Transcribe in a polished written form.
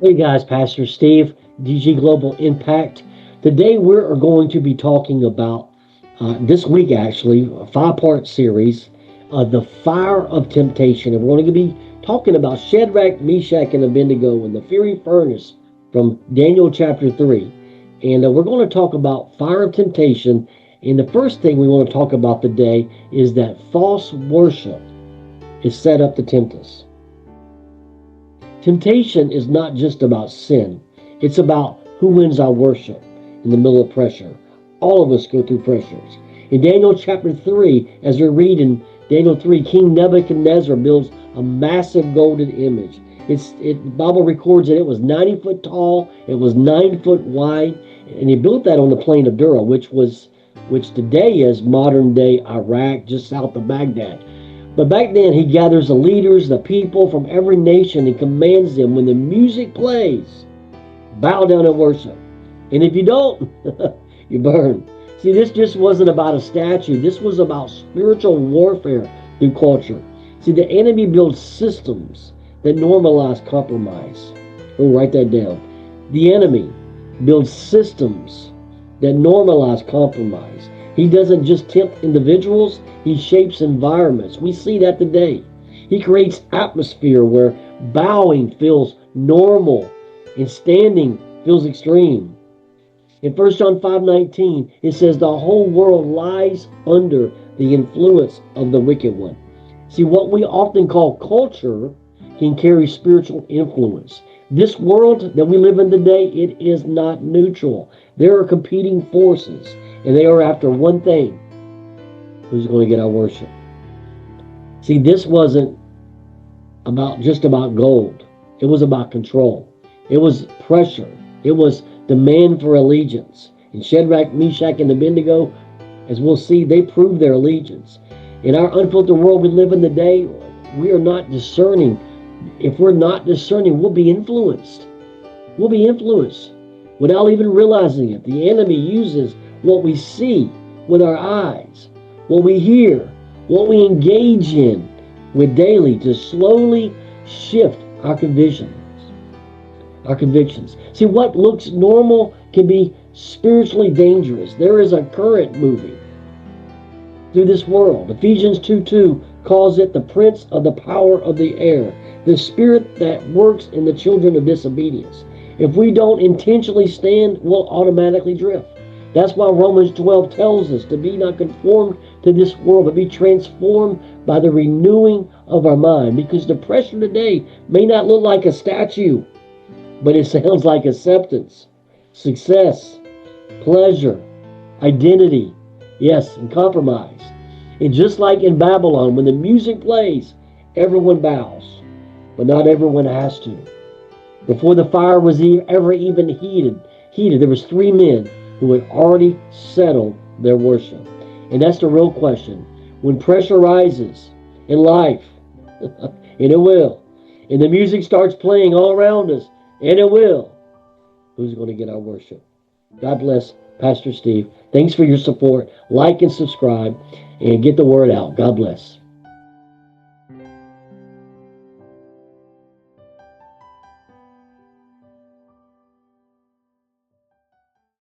Hey guys, Pastor Steve, DG Global Impact. Today we're going to be talking about, this week actually, a five-part series, The Fire of Temptation. And we're going to be talking about Shadrach, Meshach, and Abednego in the fiery furnace from Daniel chapter 3. And we're going to talk about fire of temptation. And the first thing we want to talk about today is that false worship is set up to tempt us. Temptation is not just about sin. It's about who wins our worship in the middle of pressure. All of us go through pressures. In Daniel chapter 3, as we read in Daniel 3, King Nebuchadnezzar builds a massive golden image. The Bible records that it was 90 foot tall, it was 9 foot wide, and he built that on the plain of Dura, which today is modern day Iraq, just south of Baghdad. But back then, he gathers the leaders, the people from every nation, and commands them, when the music plays, bow down and worship. And if you don't, you burn. See, this just wasn't about a statue. This was about spiritual warfare through culture. See, the enemy builds systems that normalize compromise. Oh, write that down. The enemy builds systems that normalize compromise. He doesn't just tempt individuals, he shapes environments. We see that today. He creates atmosphere where bowing feels normal and standing feels extreme. In 1 John 5:19, it says the whole world lies under the influence of the wicked one. See, what we often call culture can carry spiritual influence. This world that we live in today, it is not neutral. There are competing forces, and they are after one thing: who's going to get our worship? See, this wasn't just about gold. It was about control. It was pressure. It was demand for allegiance. And Shadrach, Meshach, and Abednego, as we'll see, they proved their allegiance. In our unfiltered world we live in today, we are not discerning. If we're not discerning, we'll be influenced. We'll be influenced without even realizing it. The enemy uses what we see with our eyes, what we hear, what we engage in with daily to slowly shift our convictions. Our convictions. See, what looks normal can be spiritually dangerous. There is a current moving through this world. Ephesians 2:2 calls it the prince of the power of the air, the spirit that works in the children of disobedience. If we don't intentionally stand, we'll automatically drift. That's why Romans 12 tells us to be not conformed to this world, but be transformed by the renewing of our mind. Because the pressure today may not look like a statue, but it sounds like acceptance, success, pleasure, identity, yes, and compromise. And just like in Babylon, when the music plays, everyone bows, but not everyone has to. Before the fire was ever even heated, there was three men who had already settled their worship. And that's the real question. When pressure rises in life, and it will, and the music starts playing all around us, and it will, who's going to get our worship? God bless, Pastor Steve. Thanks for your support. Like and subscribe and get the word out. God bless.